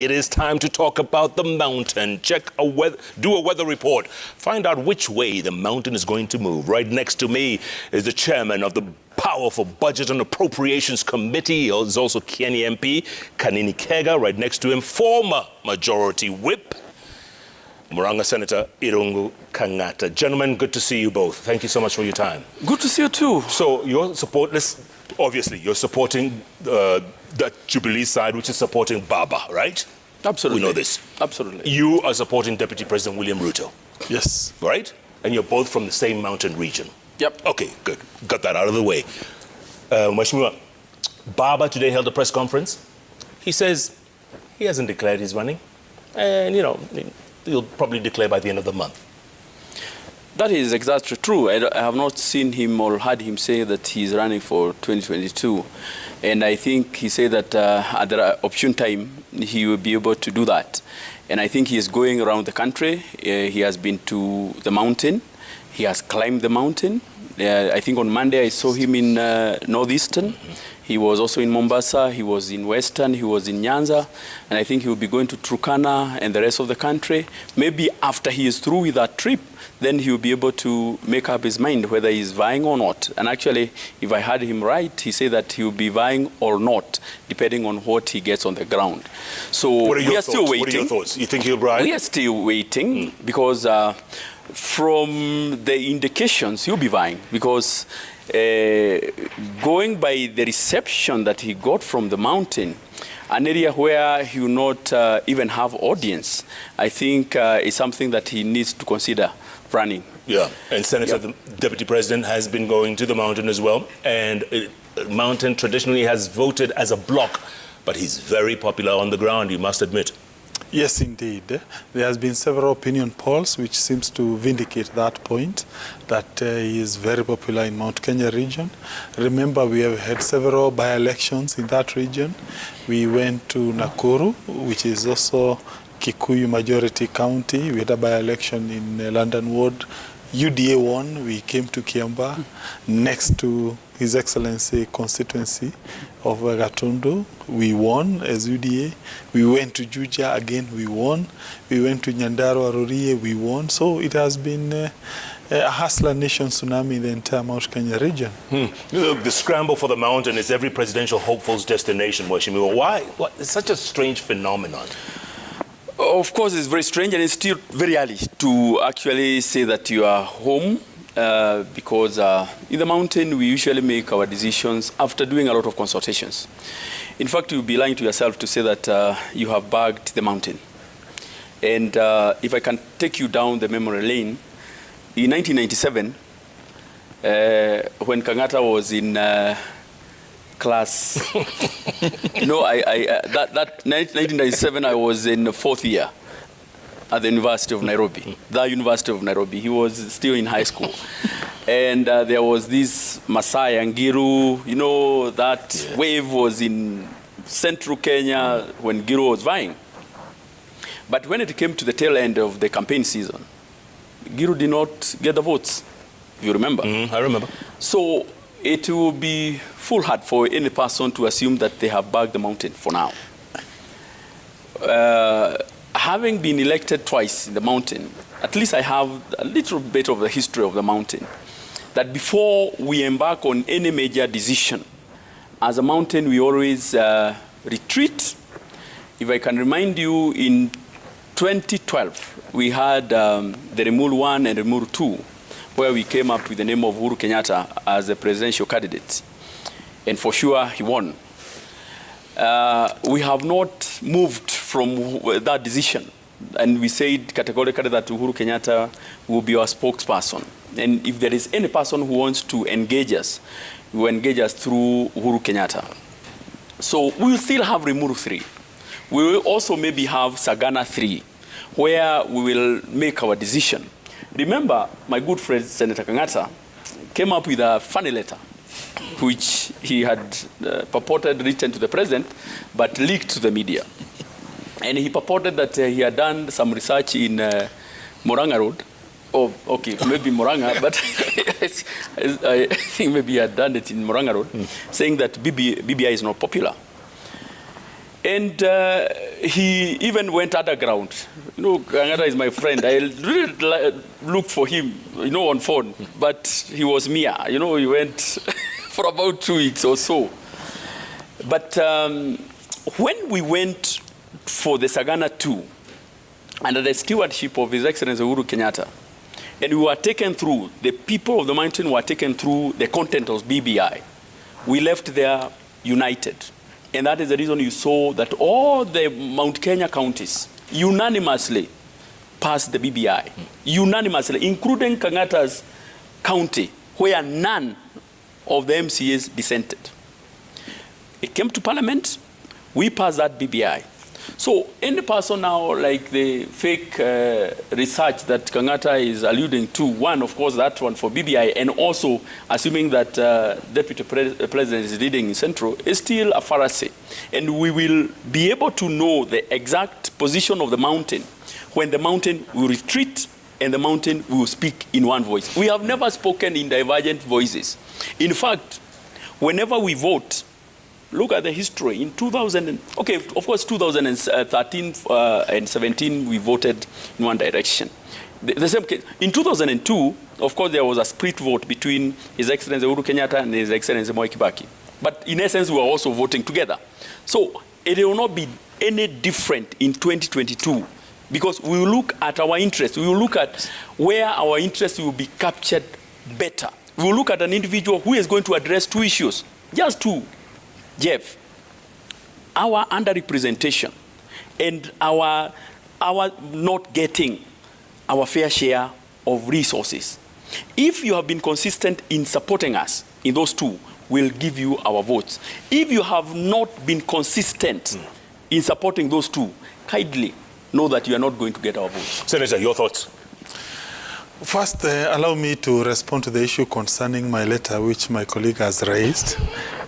It is time to talk about the mountain. Do a weather report. Find out which way the mountain is going to move. Right next to me is the chairman of the powerful Budget and Appropriations Committee. He's also Kenya MP, Kenyatta. Right next to him, former Majority Whip, Murang'a Senator Irungu Kenyatta. Gentlemen, good to see you both. Thank you so much for your time. Good to see you too. So obviously you're supporting the Jubilee side, which is supporting Baba, right? Absolutely. We know this. Absolutely. You are supporting Deputy President William Ruto. Yes. Right? And you're both from the same mountain region. Yep. Okay, good. Got that out of the way. Mheshimiwa, Baba today held a press conference. He says he hasn't declared he's running. And, he'll probably declare by the end of the month. That is exactly true. I have not seen him or heard him say that he's running for 2022. And I think he said that at the opportune time, he will be able to do that. And I think he is going around the country. He has been to the mountain. He has climbed the mountain. I think on Monday I saw him in Northeastern. He was also in Mombasa. He was in Western. He was in Nyanza. And I think he will be going to Turkana and the rest of the country. Maybe after he is through with that trip, then he will be able to make up his mind whether he's vying or not. And actually, if I heard him right, he said that he will be vying or not, depending on what he gets on the ground. So we are still waiting. What are your thoughts? You think he'll ride? We are still waiting because from the indications, he'll be vying. Because going by the reception that he got from the mountain, an area where he will not even have audience, I think is something that he needs to consider running. Yeah, and Senator, the Deputy President has been going to the mountain as well, and mountain traditionally has voted as a bloc, but he's very popular on the ground, you must admit. Yes, indeed. There has been several opinion polls which seems to vindicate that point, that he is very popular in Mount Kenya region. Remember, we have had several by-elections in that region. We went to Nakuru, which is also Kikuyu majority county. We had a by-election in London Ward. UDA won. We came to Kiamba, next to His Excellency constituency of Gatundu. We won as UDA. We went to Juja, again we won. We went to Nyandarua, Rurie, we won. So it has been a hustler nation tsunami in the entire Mount Kenya region. The scramble for the mountain is every presidential hopeful's destination, Mheshimiwa. Why? It's such a strange phenomenon. Of course, it's very strange, and it's still very early to actually say that you are home, because in the mountain, we usually make our decisions after doing a lot of consultations. In fact, you'll be lying to yourself to say that you have bagged the mountain. And if I can take you down the memory lane, in 1997, when Kenyatta was in class, that 1997, I was in the 4th year at the University of Nairobi, the University of Nairobi. He was still in high school. And there was this Masai Ngiru, that wave was in central Kenya when Ngiru was vying. But when it came to the tail end of the campaign season, Ngiru did not get the votes, if you remember. I remember. So it will be foolhardy for any person to assume that they have bagged the mountain for now. Having been elected twice in the mountain, at least I have a little bit of the history of the mountain. That before we embark on any major decision, as a mountain we always retreat. If I can remind you, in 2012, we had the Remul 1 and Remul 2, where we came up with the name of Uhuru Kenyatta as a presidential candidate. And for sure, he won. We have not moved from that decision. And we said categorically that Uhuru Kenyatta will be our spokesperson. And if there is any person who wants to engage us, we will engage us through Uhuru Kenyatta. So we will still have Remuru 3. We will also maybe have Sagana 3, where we will make our decision. Remember, my good friend Senator Kenyatta came up with a funny letter, which he had purported written to the president, but leaked to the media. And he purported that he had done some research in Murang'a Road. Oh, okay, maybe Murang'a, but I think maybe he had done it in Murang'a Road, saying that BBI is not popular. And he even went underground. You know, Kenyatta is my friend. I really looked for him, you know, on phone, but he was Mia. You know, he went for about 2 weeks or so. But when we went for the Sagana 2, under the stewardship of His Excellency Uhuru Kenyatta, and we were taken through, the people of the mountain were taken through the content of BBI, we left there united. And that is the reason you saw that all the Mount Kenya counties unanimously passed the BBI. Unanimously, including Kenyatta's county, where none of the MCAs dissented. It came to Parliament, we passed that BBI. So any person now, like the fake research that Kenyatta is alluding to, one, of course, that one for BBI, and also assuming that Deputy President is leading in Central, is still a fallacy. And we will be able to know the exact position of the mountain when the mountain will retreat and the mountain will speak in one voice. We have never spoken in divergent voices. In fact, whenever we vote, look at the history. In 2000, okay, of course, 2013 and 17, we voted in one direction. The same case. In 2002, of course, there was a split vote between His Excellency Uhuru Kenyatta and His Excellency Moi Kibaki. But in essence, we were also voting together. So it will not be any different in 2022 because we will look at our interests. We will look at where our interests will be captured better. We will look at an individual who is going to address two issues, just two. Jeff, our underrepresentation and our not getting our fair share of resources. If you have been consistent in supporting us in those two, we'll give you our votes. If you have not been consistent in supporting those two, kindly know that you are not going to get our votes. Senator, your thoughts? First, allow me to respond to the issue concerning my letter, which my colleague has raised.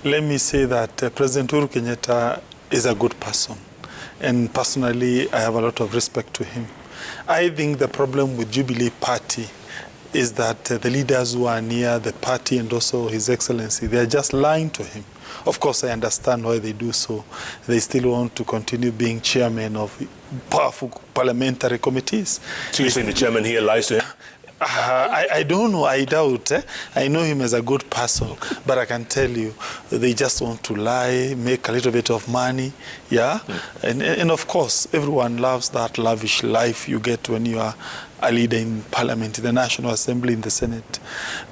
Let me say that President Uhuru Kenyatta is a good person. And personally, I have a lot of respect to him. I think the problem with Jubilee Party is that the leaders who are near the party and also His Excellency, they are just lying to him. Of course, I understand why they do so. They still want to continue being chairman of powerful parliamentary committees. So you think the chairman here lies to him? I don't know, I doubt. I know him as a good person, but I can tell you, they just want to lie, make a little bit of money, yeah? And of course, everyone loves that lavish life you get when you are a leader in Parliament, in the National Assembly, in the Senate.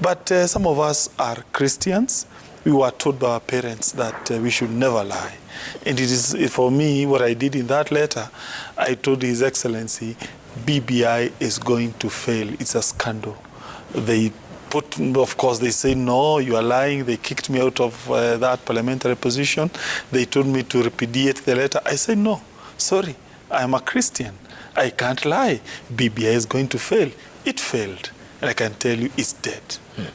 But some of us are Christians. We were told by our parents that we should never lie. And it is, for me, what I did in that letter, I told His Excellency, BBI is going to fail. It's a scandal. They put, of course, they say, no, you are lying. They kicked me out of that parliamentary position. They told me to repudiate the letter. I said, no, sorry, I'm a Christian. I can't lie. BBI is going to fail. It failed. And I can tell you it's dead.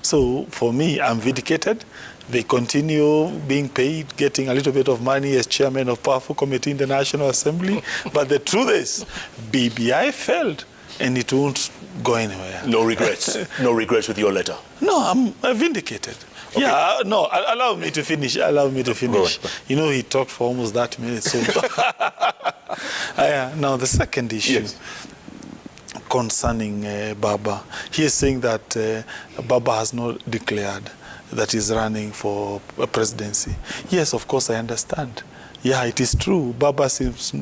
So for me, I'm vindicated. They continue being paid, getting a little bit of money as chairman of powerful committee in the National Assembly. But the truth is, BBI failed, and it won't go anywhere. No regrets? No regrets with your letter? No, I'm vindicated. Okay. Yeah, no, allow me to finish. Allow me to finish. You know, he talked for almost that minute. So now, the second issue. Yes. Concerning Baba, he is saying that Baba has not declared that he's running for a presidency. Yes, of course, I understand. Yeah, it is true. Baba seems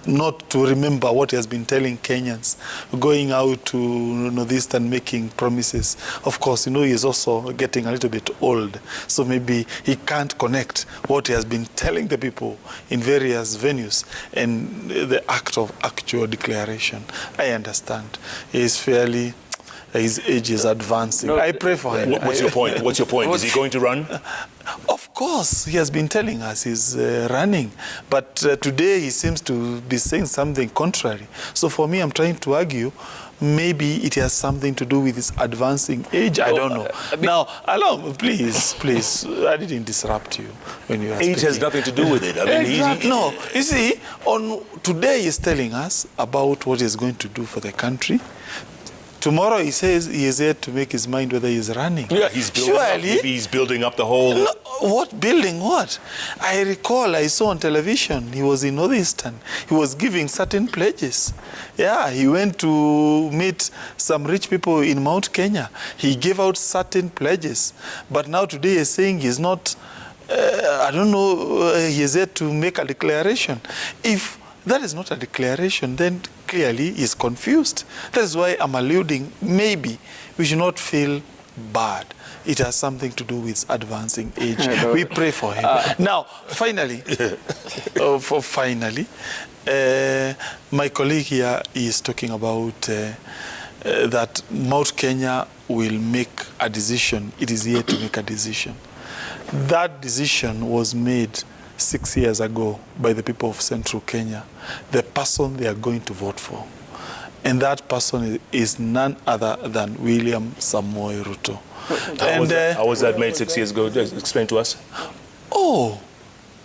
not to remember what he has been telling Kenyans, going out to Northeast and making promises. Of course, he is also getting a little bit old, so maybe he can't connect what he has been telling the people in various venues and the act of actual declaration. I understand. He is fairly, his age is advancing. No, I pray for him. What's your point? What's your point? Is he going to run? Of course, he has been telling us he's running. But today he seems to be saying something contrary. So for me, I'm trying to argue, maybe it has something to do with his advancing age. I don't know. Now, allow me, please. I didn't disrupt you when you were speaking. Age has nothing to do with it. I mean, exactly. No, you see, today he's telling us about what he's going to do for the country. Tomorrow he says he is here to make his mind whether he's running. Yeah, he's building up. Maybe he's building up the whole what building what? I recall I saw on television, he was in Northeastern. He was giving certain pledges. Yeah, he went to meet some rich people in Mount Kenya. He gave out certain pledges. But now today he's saying he's not, I don't know, he is yet to make a declaration. If that is not a declaration, then clearly he's confused. That's why I'm alluding, maybe we should not feel bad. It has something to do with advancing age. We pray for him. Now, finally, my colleague here is talking about that Mount Kenya will make a decision. It is yet to make a decision. That decision was made 6 years ago by the people of Central Kenya, the person they are going to vote for. And that person is none other than William Samoei Ruto. How was that made 6 years ago? Explain to us. Oh,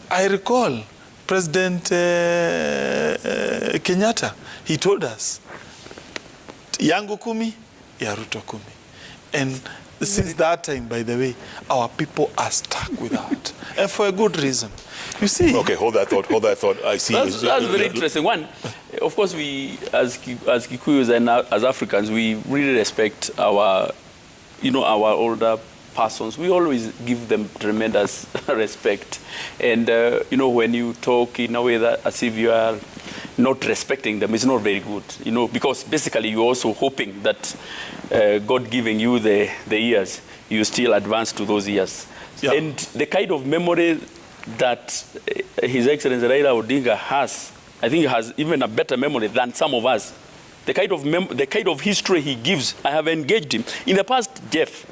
I recall President Kenyatta, he told us, yangu kumi, ya Ruto kumi. And since that time, by the way, our people are stuck with that. And for a good reason. You see? Okay, hold that thought. I see. That's very interesting. One, of course, we, as Kikuyus and as Africans, we really respect our, our older persons. We always give them tremendous respect. And, when you talk in a way that as if you are not respecting them, it's not very good, because basically you're also hoping that God giving you the years, you still advance to those years. Yeah. And the kind of memory that His Excellency Raila Odinga has, I think he has even a better memory than some of us. The kind of history he gives, I have engaged him. In the past, Jeff,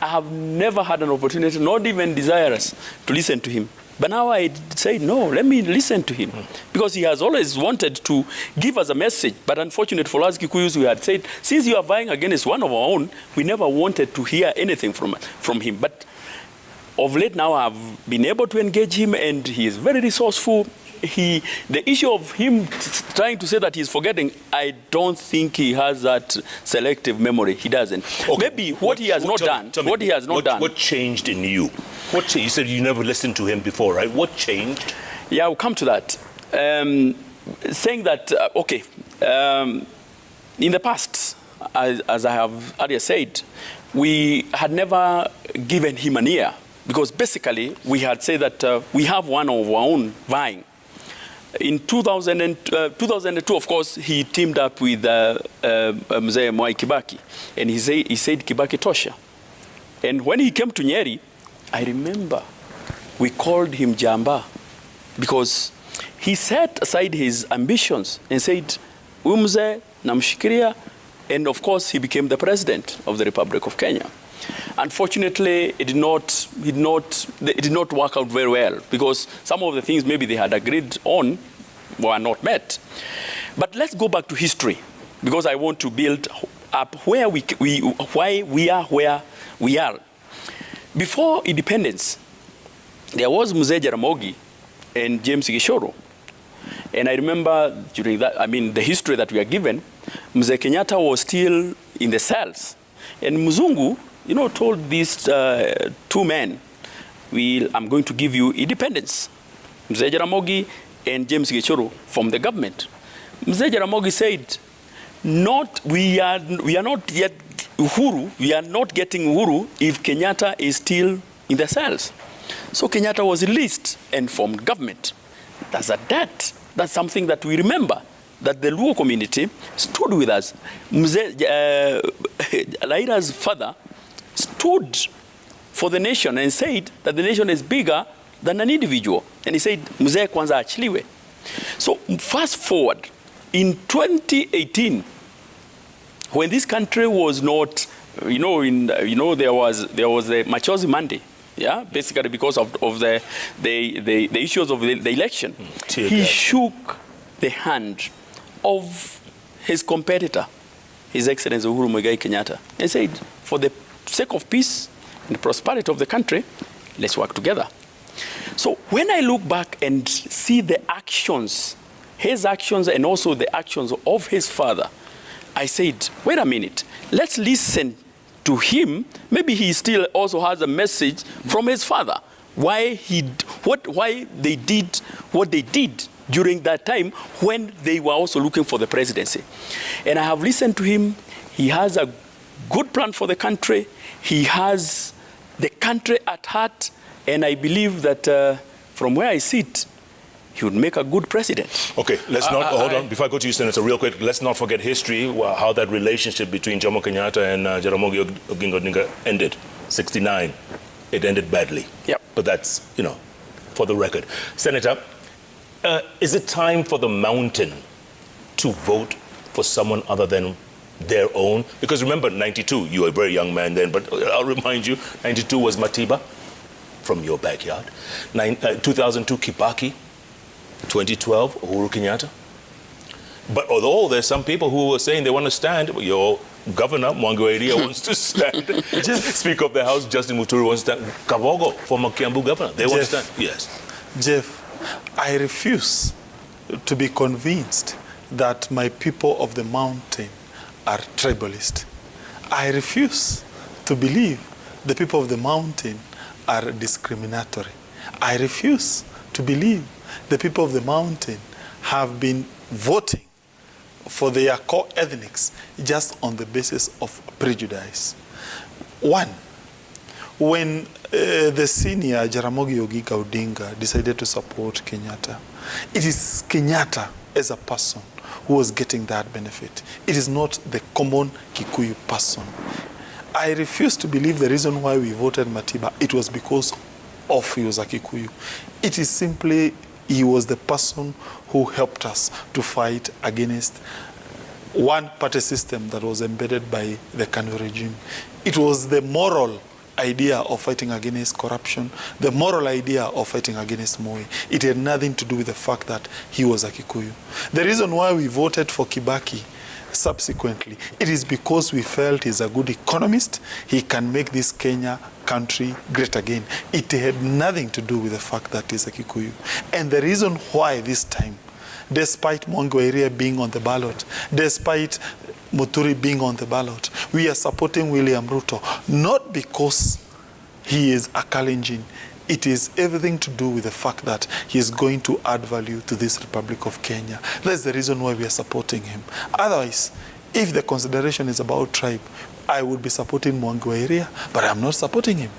I have never had an opportunity, not even desirous, to listen to him. But now I say, no, let me listen to him. Because he has always wanted to give us a message. But unfortunately for us Kikuyus, we had said, since you are vying against one of our own, we never wanted to hear anything from him. But of late now, I've been able to engage him, and he is very resourceful. The issue of him trying to say that he's forgetting, I don't think he has that selective memory. He doesn't. Okay. Maybe what he has not done. What changed in you? You said you never listened to him before, right? What changed? Yeah, I'll come to that. Saying that, in the past, as I have earlier said, we had never given him an ear. Because basically, we had said that we have one of our own vying. In 2002, of course, he teamed up with Mzee Mwai Kibaki. And he said Kibaki tosha. And when he came to Nyeri, I remember we called him Jamba. Because he set aside his ambitions and said, Mzee namshikiria. And of course, he became the president of the Republic of Kenya. Unfortunately, it did not work out very well, because some of the things maybe they had agreed on were not met. But let's go back to history, because I want to build up why we are where we are. Before independence, there was Mzee Jaramogi and James Gishoro. And I remember during that, the history that we are given, Mzee Kenyatta was still in the cells. And Mzungu, told these two men, I'm going to give you independence. Mzee Jaramogi and James Gishoro from the government. Mzee Jaramogi said, we are not yet uhuru, we are not getting uhuru if Kenyatta is still in the cells. So Kenyatta was released and formed government. That's a debt. That's something that we remember, that the Luo community stood with us. Raila's father stood for the nation and said that the nation is bigger than an individual. And he said, Mzee kwanza achiliwe. So fast forward, in 2018, when this country was not, there was the Machozi Monday, yeah, basically because of the issues of the election. He shook the hand of his competitor, His Excellency Uhuru Muigai Kenyatta, and said, for the sake of peace and prosperity of the country, let's work together. So when I look back and see the actions, his actions and also the actions of his father, I said, wait a minute, let's listen to him. Maybe he still also has a message from his father. why they did what they did during that time when they were also looking for the presidency. And I have listened to him. He has a good plan for the country. He has the country at heart. And I believe that from where I sit, he would make a good president. Okay, let's not, hold on, before I go to you, Senator, real quick, let's not forget history, how that relationship between Jomo Kenyatta and Jaramogi Oginga Odinga ended. 69, it ended badly. Yep. But that's, for the record. Senator, is it time for the mountain to vote for someone other than their own? Because remember, 92, you were a very young man then, but I'll remind you, 92 was Matiba from your backyard. 2002, Kibaki. 2012, Uhuru Kenyatta. But although there's some people who are saying they want to stand, your governor, Mwangweria, wants to stand. Speaker of the House, Justin Muturi, wants to stand. Kabogo, former Kiambu governor, they want to stand. Yes. Jeff, I refuse to be convinced that my people of the mountain are tribalist. I refuse to believe the people of the mountain are discriminatory. I refuse to believe the people of the mountain have been voting for their core ethnics just on the basis of prejudice. One, when the senior Jaramogi Oginga Odinga decided to support Kenyatta, it is Kenyatta as a person who was getting that benefit. It is not the common Kikuyu person. I refuse to believe the reason why we voted Matiba, it was because of he was a Kikuyu. It is simply he was the person who helped us to fight against one-party system that was embedded by the Kanu regime. It was the moral idea of fighting against corruption, the moral idea of fighting against Moi. It had nothing to do with the fact that he was a Kikuyu. The reason why we voted for Kibaki subsequently, it is because we felt he's a good economist. He can make this Kenya country great again. It had nothing to do with the fact that he's a Kikuyu. And the reason why this time, despite Mwangweria being on the ballot, despite Muturi being on the ballot, we are supporting William Ruto, not because he is a Kalenjin. It is everything to do with the fact that he is going to add value to this Republic of Kenya. That's the reason why we are supporting him. Otherwise, if the consideration is about tribe, I would be supporting Mwangweria, but I'm not supporting him.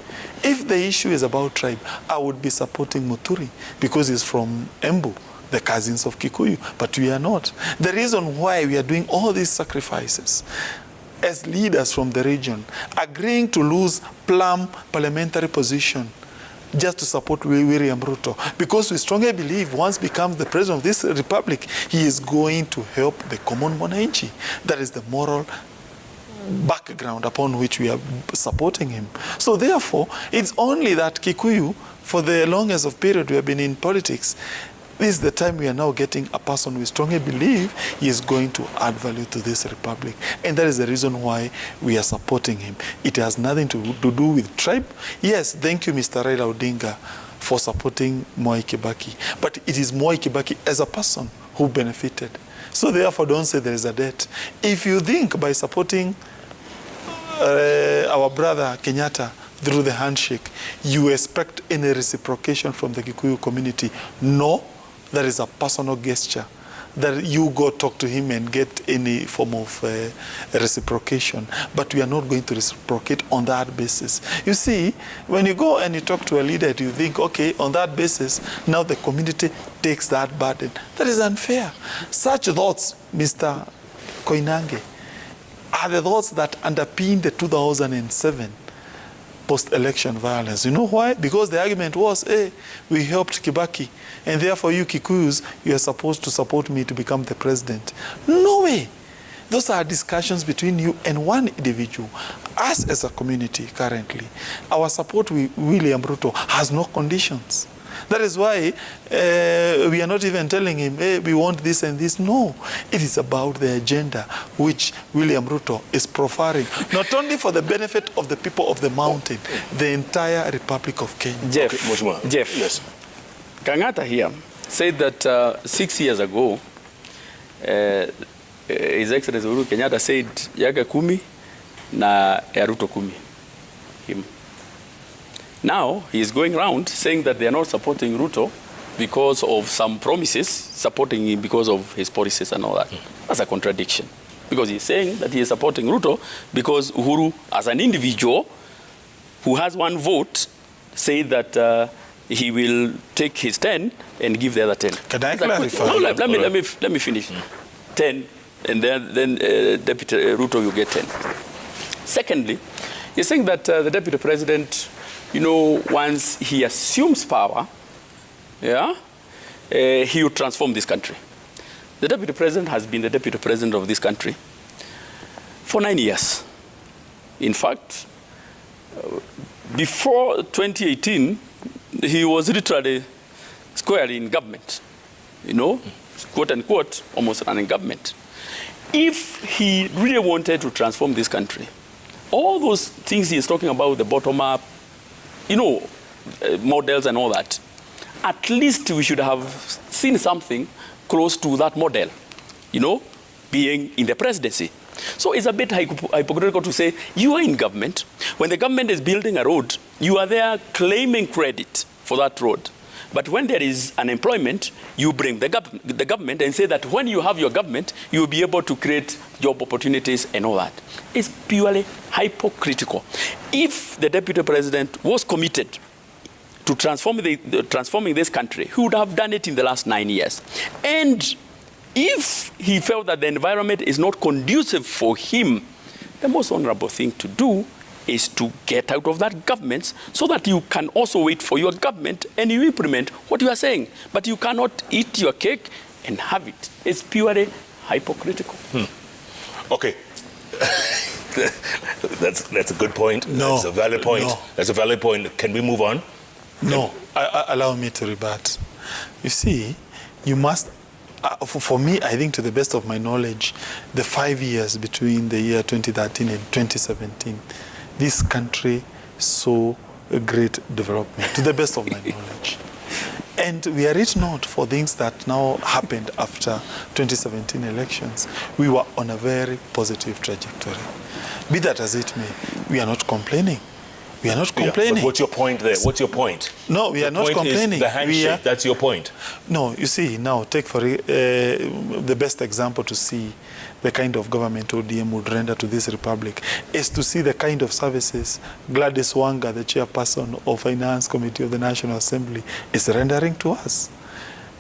If the issue is about tribe, I would be supporting Muturi because he's from Embu, the cousins of Kikuyu, but we are not. The reason why we are doing all these sacrifices as leaders from the region, agreeing to lose plum parliamentary position just to support William Ruto, because we strongly believe once becomes the president of this republic, he is going to help the common mwananchi. That is the moral background upon which we are supporting him. So therefore, it's only that Kikuyu, for the longest of period we have been in politics, this is the time we are now getting a person we strongly believe he is going to add value to this republic. And that is the reason why we are supporting him. It has nothing to do with tribe. Yes, thank you, Mr. Raila Odinga, for supporting Mwai Kibaki. But it is Mwai Kibaki as a person who benefited. So therefore, don't say there is a debt. If you think by supporting our brother Kenyatta through the handshake, you expect any reciprocation from the Kikuyu community, no. That is a personal gesture that you go talk to him and get any form of reciprocation. But we are not going to reciprocate on that basis. You see, when you go and you talk to a leader, you think, okay, on that basis, now the community takes that burden. That is unfair. Such thoughts, Mr. Koinange, are the thoughts that underpin the 2007 post-election violence. You know why? Because the argument was, hey, we helped Kibaki, and therefore you Kikuyus, you are supposed to support me to become the president. No way. Those are discussions between you and one individual. Us as a community currently, our support with William Ruto has no conditions. That is why we are not even telling him, hey, we want this and this. No, it is about the agenda which William Ruto is profiling, not only for the benefit of the people of the mountain, the entire Republic of Kenya. Jeff, okay, Jeff, yes. Kenyatta here said that 6 years ago, His Excellency Uhuru Kenyatta said, yake 10 na ya Ruto 10. Him. Now he is going around saying that they are not supporting Ruto because of some promises, supporting him because of his policies and all that. That's a contradiction. Because he's saying that he is supporting Ruto because Uhuru, as an individual who has one vote, said that he will take his 10 and give the other 10. Can I clarify? No, let me finish. 10, and then Deputy Ruto, you get 10. Secondly, he's saying that the Deputy President, once he assumes power, he will transform this country. The Deputy President has been the Deputy President of this country for 9 years. In fact, before 2018, he was literally squarely in government, quote unquote, almost running government. If he really wanted to transform this country, all those things he is talking about, the bottom up, models and all that, at least we should have seen something close to that model, being in the presidency. So it's a bit hypocritical to say you are in government. When the government is building a road, you are there claiming credit for that road. But when there is unemployment, you bring the government and say that when you have your government, you will be able to create job opportunities and all that. It's purely hypocritical. If the Deputy President was committed to transforming this country, he would have done it in the last 9 years. And if he felt that the environment is not conducive for him, the most honorable thing to do is to get out of that government so that you can also wait for your government and you implement what you are saying. But you cannot eat your cake and have it. It's purely hypocritical. Okay. That's a good point. No. That's a valid point. No. That's a valid point. Can we move on? No. Allow me to rebut. You see, you must... for me, I think to the best of my knowledge, the 5 years between the year 2013 and 2017, this country saw a great development, to the best of my knowledge. And we are it not for things that now happened after 2017 elections. We were on a very positive trajectory. Be that as it may, we are not complaining. We are not complaining. But what's your point there? What's your point? No, we are not complaining. The handshake, that's your point. No, you see, now take for the best example to see the kind of government ODM would render to this republic is to see the kind of services Gladys Wanga, the chairperson of Finance Committee of the National Assembly, is rendering to us.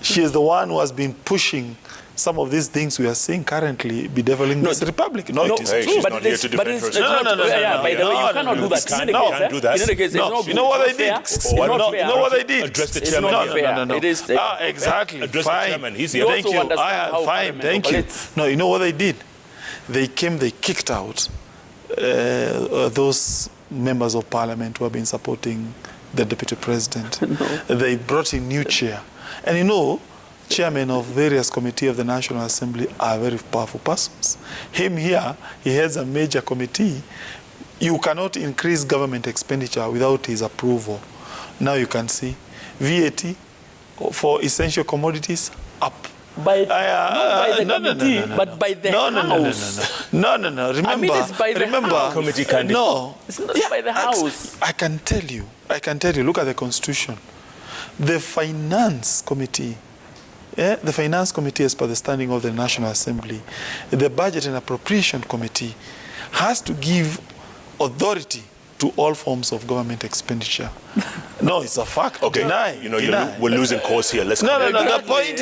She is the one who has been pushing some of these things we are seeing currently bedeviling this republic. No, it is true. She's not here to defend herself. By the way, you cannot do that. You can't do that. In any case, you know what they did? You know what they did? Address the chairman. No. It is exactly. Address the chairman. He's here. Thank you. Fine. Thank you. No, you know what they did? They kicked out those members of parliament who have been supporting the deputy president. They brought in new chair. And chairmen of various committees of the National Assembly are very powerful persons. Him here, he heads a major committee. You cannot increase government expenditure without his approval. Now you can see VAT for essential commodities up. By the committee, but by the House. No. Remember, I mean, it's by the House. Committee candidate. No, it's not by the House. I can tell you. Look at the Constitution. The Finance Committee. The Finance Committee, as per the standing of the National Assembly, the Budget and Appropriation Committee has to give authority to all forms of government expenditure. No, it's a fact. Okay. Deny. We're losing course here. Let's No. The point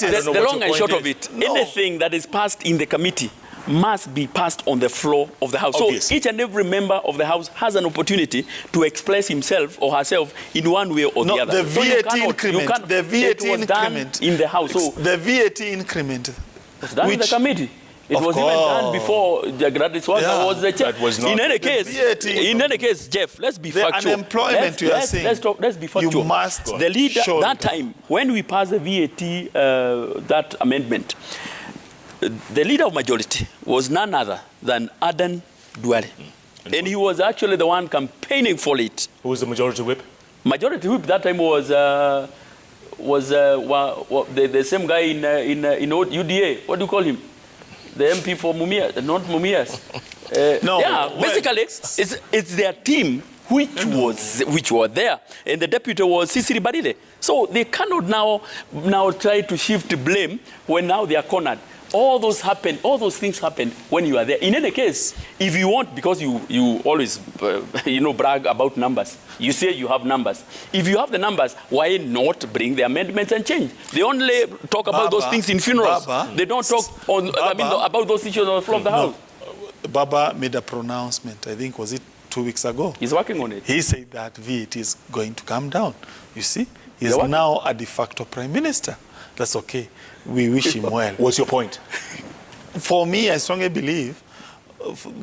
is, the long and short of it, anything that is passed in the committee must be passed on the floor of the House. Obvious. So each and every member of the House has an opportunity to express himself or herself in one way or the other. The VAT increment. The VAT increment in the House. So the VAT increment. was done in the committee. It was even done before the Gladys Wanga was the chair. That was not. In any case, Jeff, let's be factual. Unemployment you are saying. Let's be factual. You must. The leader that time when we passed the VAT that amendment, the leader of majority was none other than Adan Duale. And he was actually the one campaigning for it. Who was the majority whip? Majority whip that time was the same guy in UDA. What do you call him? The MP for Mumias, not Mumias. No. Yeah, basically, it's their team which were there, and the deputy was Sisiri Badile. So they cannot now try to shift blame when now they are cornered. All those things happen when you are there. In any case, if you want, because you always brag about numbers, you say you have numbers. If you have the numbers, why not bring the amendments and change? They only talk about those things in funerals. They don't talk about those issues on the floor of the house. Baba made a pronouncement, I think, was it 2 weeks ago? He's working on it. He said that VAT is going to come down. You see, he's now a de facto prime minister. That's okay. We wish him well. What's your point? For me, I strongly believe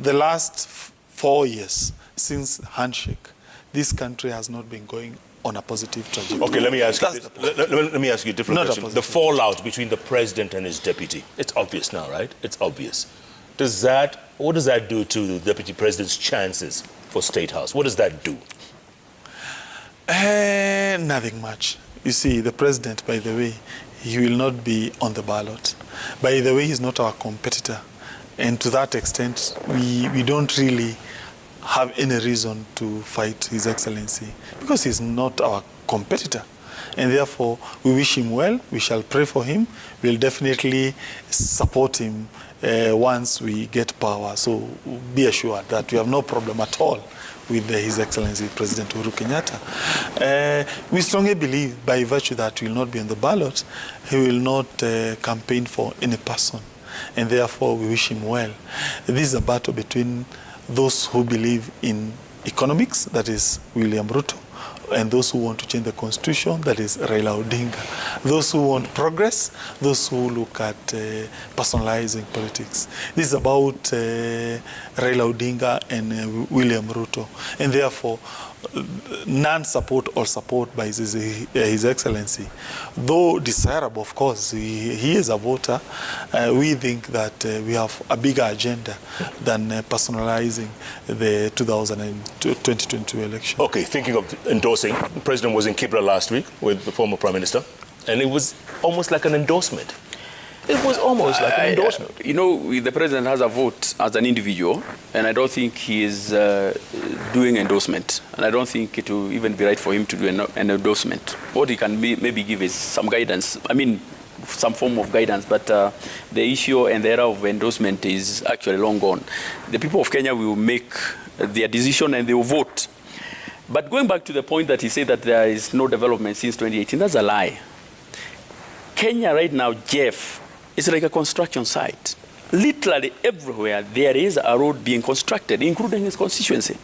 the last 4 years since handshake, this country has not been going on a positive trajectory. Okay, let me ask you a different question. The fallout between the president and his deputy. It's obvious now, right? It's obvious. What does that do to the deputy president's chances for State House? What does that do? Nothing much. You see, the president, by the way, he will not be on the ballot. By the way, he's not our competitor. And to that extent, we don't really have any reason to fight His Excellency because he's not our competitor. And therefore, we wish him well. We shall pray for him. We'll definitely support him once we get power. So be assured that we have no problem at all with His Excellency President Uhuru Kenyatta. We strongly believe by virtue that he will not be on the ballot, he will not campaign for any person. And therefore, we wish him well. This is a battle between those who believe in economics, that is William Ruto, and those who want to change the constitution, that is Raila Odinga. Those who want progress, those who look at personalizing politics. This is about Raila Odinga and William Ruto. And therefore, none support or support by His Excellency. Though desirable, of course, he is a voter, we think that we have a bigger agenda than personalizing the 2022 election. Okay, thinking of endorsing, the president was in Kibra last week with the former prime minister, and it was almost like an endorsement. It was almost like an endorsement. The president has a vote as an individual, and I don't think he is doing endorsement. And I don't think it will even be right for him to do an endorsement. What he can maybe give is some guidance. I mean, some form of guidance, but the issue and the era of endorsement is actually long gone. The people of Kenya will make their decision and they will vote. But going back to the point that he said that there is no development since 2018, that's a lie. Kenya right now, Jeff, it's like a construction site. Literally everywhere there is a road being constructed, including his constituency.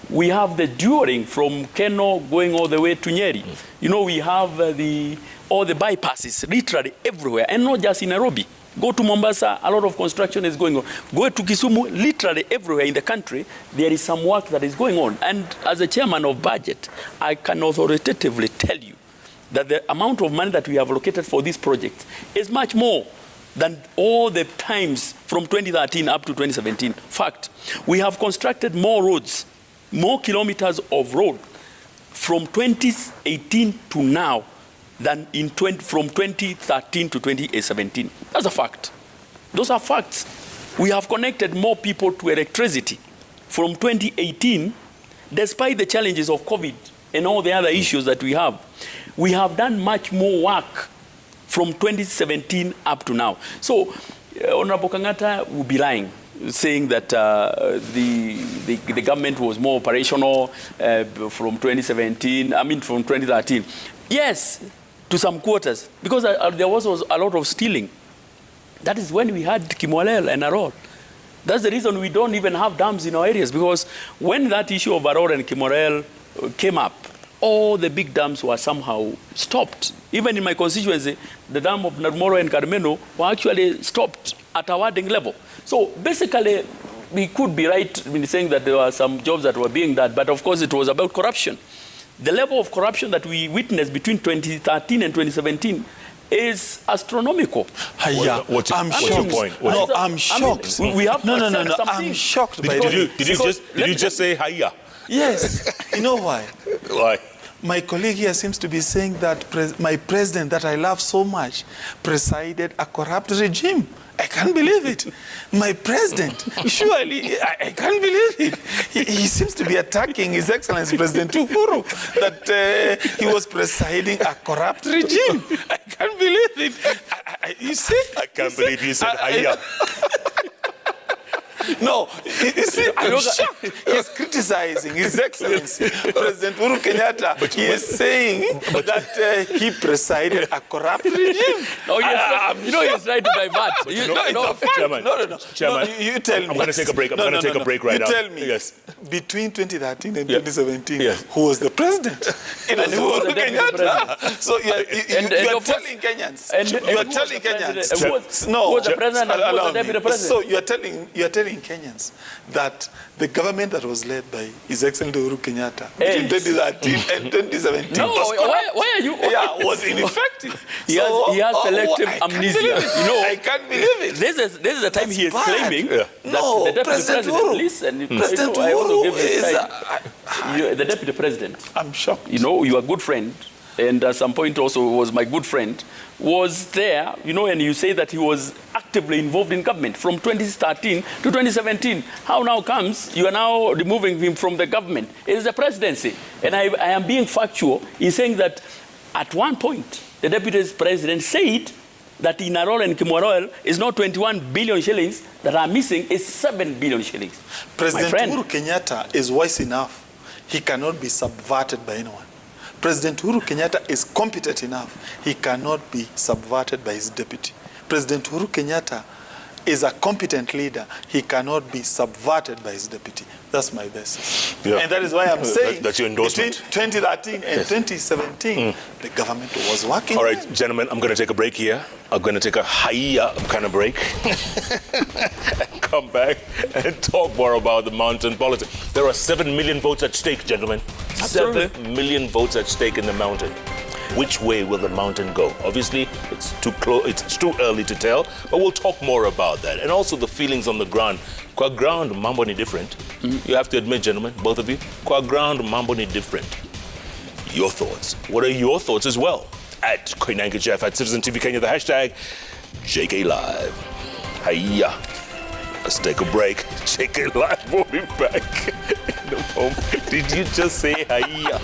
We have the during from Keno going all the way to Nyeri. We have all the bypasses literally everywhere, and not just in Nairobi. Go to Mombasa, a lot of construction is going on. Go to Kisumu, literally everywhere in the country, there is some work that is going on. And as a chairman of budget, I can authoritatively tell you that the amount of money that we have allocated for this project is much more than all the times from 2013 up to 2017. Fact, we have constructed more roads, more kilometers of road from 2018 to now than from 2013 to 2017. That's a fact. Those are facts. We have connected more people to electricity from 2018, despite the challenges of COVID and all the other issues that we have. We have done much more work from 2017 up to now. So, Honorable Kenyatta will be lying, saying that the government was more operational from 2017, from 2013. Yes, to some quarters, because there was a lot of stealing. That is when we had Kimolel and Arol. That's the reason we don't even have dams in our areas, because when that issue of Arol and Kimolel came up, all the big dams were somehow stopped. Even in my constituency, the dam of Narmoro and Carmeno were actually stopped at a warding level. So basically, we could be right in saying that there were some jobs that were being done, but of course it was about corruption. The level of corruption that we witnessed between 2013 and 2017 is astronomical. What's your point? I'm shocked. We have to accept something. I'm shocked. Did you just say hiya? Yes. You know why? Why? My colleague here seems to be saying that my president that I love so much presided a corrupt regime. I can't believe it. My president, surely, I can't believe it. He seems to be attacking His Excellency President Uhuru, that he was presiding a corrupt regime. I can't believe it. You see? I can't believe you said hiya. No, you see, I'm shocked. He's criticizing His Excellency President Uhuru Kenyatta. He is saying that he presided a corrupt regime. No, he's trying to divert. Chairman, No, you tell me. I'm going to take a break. I'm going to take a break right now. You tell me. Yes. Between 2013 and 2017, Yes. who was the president? It was Uhuru Kenyatta. So you are telling Kenyans. You are telling Kenyans. Who was the president and who was the deputy president? So you are telling Kenyans that the government that was led by His Excellency Uhuru Kenyatta between 2013 and 2017 why are you? was ineffective. He has selective amnesia. I can't believe it. This is the time he is claiming that No, the deputy President president. Uhuru. Listen, President I also Uhuru give you is time. The deputy president. I'm shocked. You are a good friend, and at some point also was my good friend, was there, and you say that he was actively involved in government from 2013 to 2017. How now comes, you are now removing him from the government? It is the presidency. And I am being factual in saying that at one point, the deputy president said that in Arol and Kimwaroel is not 21 billion shillings that are missing, is 7 billion shillings. President Uhuru Kenyatta is wise enough. He cannot be subverted by anyone. President Uhuru Kenyatta is competent enough. He cannot be subverted by his deputy. President Uhuru Kenyatta is a competent leader. He cannot be subverted by his deputy. That's my basis. Yeah. And that is why I'm saying that's your endorsement. Between 2013 and 2017, the government was working. All right, gentlemen, I'm going to take a break here. I'm going to take a hiya kind of break. And come back and talk more about the mountain politics. There are 7 million votes at stake, gentlemen. Absolutely. 7 million votes at stake in the mountain. Which way will the mountain go? Obviously, it's too early to tell, but we'll talk more about that. And also the feelings on the ground. Kwa ground, mambo ni different. You have to admit, gentlemen, both of you, kwa ground, mambo ni different. Your thoughts. What are your thoughts as well? At Koinange Jeff, at Citizen TV Kenya, the hashtag JKLive. Hiya. Let's take a break. JKLive, we'll be back in a moment. Did you just say hiya?